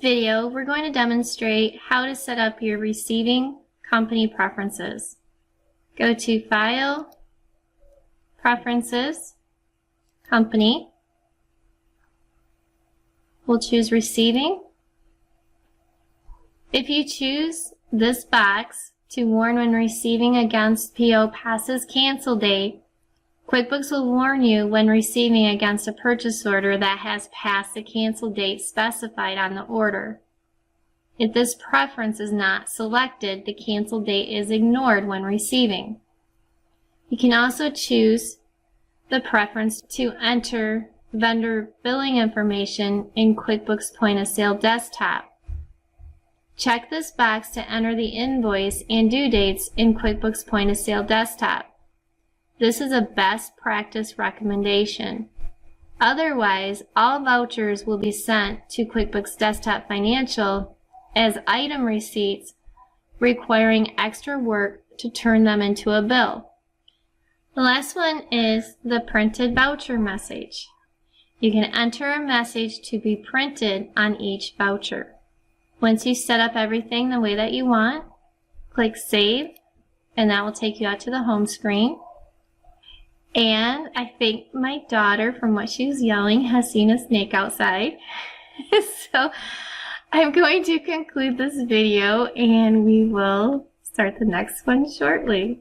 video, we're going to demonstrate how to set up your receiving company preferences. Go to File, Preferences, Company. We'll choose Receiving. If you choose this box to warn when receiving against PO passes cancel date, QuickBooks will warn you when receiving against a purchase order that has passed the cancel date specified on the order. If this preference is not selected, the cancel date is ignored when receiving. You can also choose the preference to enter vendor billing information in QuickBooks Point of Sale desktop. Check this box to enter the invoice and due dates in QuickBooks Point of Sale desktop. This is a best practice recommendation. Otherwise, all vouchers will be sent to QuickBooks Desktop Financial as item receipts, requiring extra work to turn them into a bill. The last one is the printed voucher message. You can enter a message to be printed on each voucher. Once you set up everything the way that you want, click Save, and that will take you out to the home screen. And I think my daughter, from what she was yelling, has seen a snake outside. So I'm going to conclude this video and we will start the next one shortly.